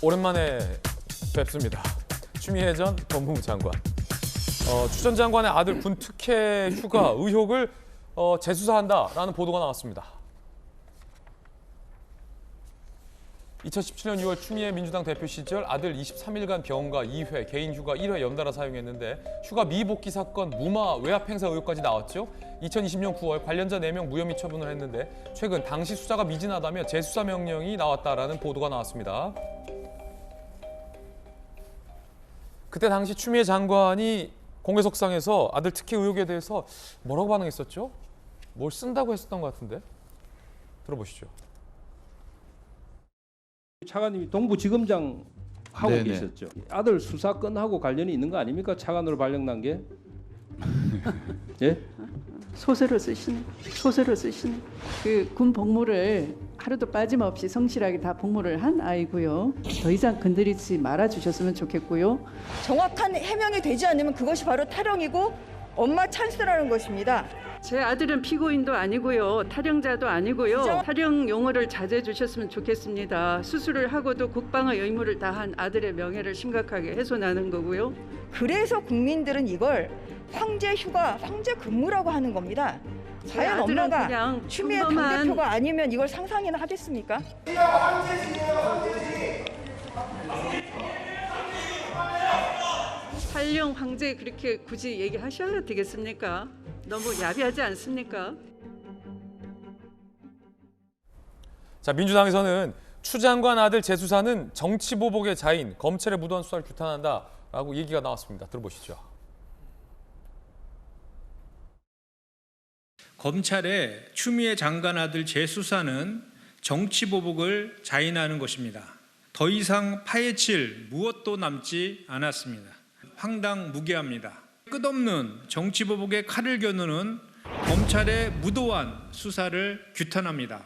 오랜만에 뵙습니다. 추미애 전 법무부 장관. 추 전 장관의 아들 군 특혜 휴가 의혹을 재수사한다라는 보도가 나왔습니다. 2017년 6월 추미애 민주당 대표 시절 아들 23일간 병가 2회, 개인 휴가 1회 연달아 사용했는데 휴가 미복귀 사건 무마 외압 행사 의혹까지 나왔죠. 2020년 9월 관련자 4명 무혐의 처분을 했는데 최근 당시 수사가 미진하다며 재수사 명령이 나왔다라는 보도가 나왔습니다. 그때 당시 추미애 장관이 공개석상에서 아들 특혜 의혹에 대해서 뭐라고 반응했었죠? 뭘 쓴다고 했었던 것 같은데 들어보시죠. 차관님이 동부지검장 하고 네네. 계셨죠. 아들 수사 건하고 관련이 있는 거 아닙니까? 차관으로 발령난 게. 예? 소설을 쓰시네. 그 군 복무를 하루도 빠짐없이 성실하게 다 복무를 한 아이고요. 더 이상 건드리지 말아 주셨으면 좋겠고요. 정확한 해명이 되지 않으면 그것이 바로 탈영이고 엄마 찬스라는 것입니다. 제 아들은 피고인도 아니고요. 탈영자도 아니고요. 진짜? 탈영 용어를 자제해 주셨으면 좋겠습니다. 수술을 하고도 국방의 의무를 다한 아들의 명예를 심각하게 훼손하는 거고요. 그래서 국민들은 이걸 황제 휴가, 황제 근무라고 하는 겁니다. 제 과연 아들은 엄마가 그냥 추미애 평범한 당대표가 아니면 이걸 상상이나 하겠습니까? 탈영 황제 그렇게 굳이 얘기하셔야 되겠습니까? 너무 야비하지 않습니까? 자, 민주당에서는 추 장관 아들 재수사는 정치보복의 자인, 검찰의 무도한 수사를 규탄한다라고 얘기가 나왔습니다. 들어보시죠. 검찰의 추미애 장관 아들 재수사는 정치보복을 자인하는 것입니다. 더 이상 파헤칠 무엇도 남지 않았습니다. 황당무계합니다. 끝없는 정치보복의 칼을 겨누는 검찰의 무도한 수사를 규탄합니다.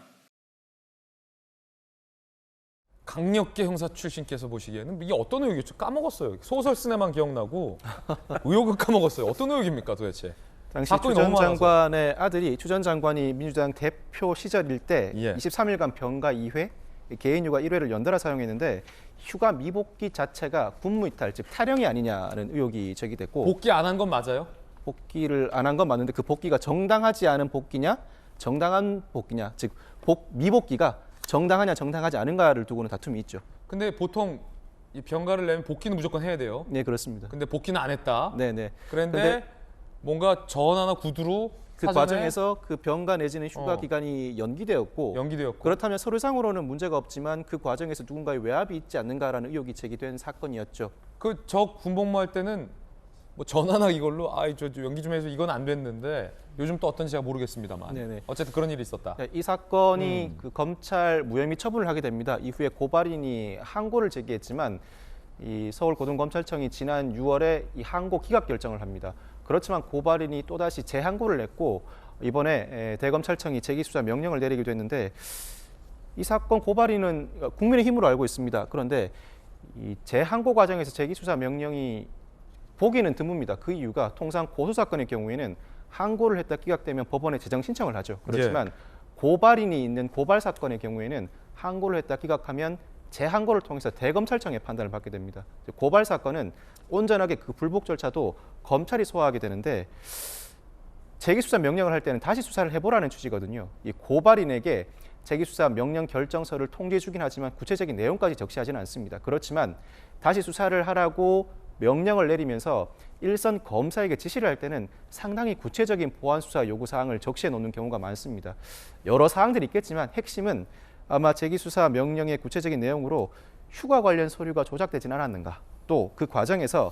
강력계 형사 출신께서 보시기에는 이게 어떤 의혹이죠? 까먹었어요. 소설 쓴 애만 기억나고 의혹은 까먹었어요. 어떤 의혹입니까 도대체? 당시 사건이 추 전 너무 많아서. 장관의 아들이 추 전 장관이 민주당 대표 시절일 때 예. 23일간 병가 2회, 개인 휴가 1회를 연달아 사용했는데 휴가 미복귀 자체가 군무이탈, 즉 탈영이 아니냐는 의혹이 제기됐고 복귀 안 한 건 맞아요? 복귀를 안 한 건 맞는데 그 복귀가 정당하지 않은 복귀냐, 정당한 복귀냐, 즉 미복귀가 정당하냐 정당하지 않은가를 두고는 다툼이 있죠. 근데 보통 이 병가를 내면 복귀는 무조건 해야 돼요. 네, 그렇습니다. 근데 복귀는 안 했다. 네네. 그런데 뭔가 전화나 구두로 그 사전에 과정에서 그 병가 내지는 휴가 어. 기간이 연기되었고 연기되었고 그렇다면 서류상으로는 문제가 없지만 그 과정에서 누군가의 외압이 있지 않는가라는 의혹이 제기된 사건이었죠. 그 저 군복무할 때는 뭐 전화나 이걸로 저 연기 좀 해서 이건 안 됐는데 요즘 또 어떤지 제가 모르겠습니다만 네네. 어쨌든 그런 일이 있었다. 이 사건이 그 검찰 무혐의 처분을 하게 됩니다. 이후에 고발인이 항고를 제기했지만 이 서울고등검찰청이 지난 6월에 이 항고 기각 결정을 합니다. 그렇지만 고발인이 또다시 재항고를 냈고 이번에 대검찰청이 재기수사 명령을 내리기도 했는데 이 사건 고발인은 국민의힘으로 알고 있습니다. 그런데 이 재항고 과정에서 재기수사 명령이 보기는 드뭅니다. 그 이유가 통상 고소사건의 경우에는 항고를 했다 기각되면 법원에 재정 신청을 하죠. 그렇지만 고발인이 있는 고발 사건의 경우에는 항고를 했다 기각하면 재항고를 통해서 대검찰청의 판단을 받게 됩니다. 고발 사건은 온전하게 그 불복 절차도 검찰이 소화하게 되는데 재기수사 명령을 할 때는 다시 수사를 해보라는 취지거든요. 이 고발인에게 재기수사 명령 결정서를 통지해 주긴 하지만 구체적인 내용까지 적시하지는 않습니다. 그렇지만 다시 수사를 하라고 명령을 내리면서 일선 검사에게 지시를 할 때는 상당히 구체적인 보안 수사 요구 사항을 적시해 놓는 경우가 많습니다. 여러 사항들이 있겠지만 핵심은 아마 재기수사 명령의 구체적인 내용으로 휴가 관련 서류가 조작되진 않았는가, 또 그 과정에서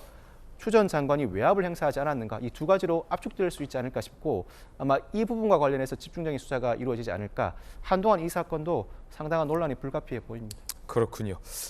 추 전 장관이 외압을 행사하지 않았는가, 이 두 가지로 압축될 수 있지 않을까 싶고 아마 이 부분과 관련해서 집중적인 수사가 이루어지지 않을까. 한동안 이 사건도 상당한 논란이 불가피해 보입니다. 그렇군요.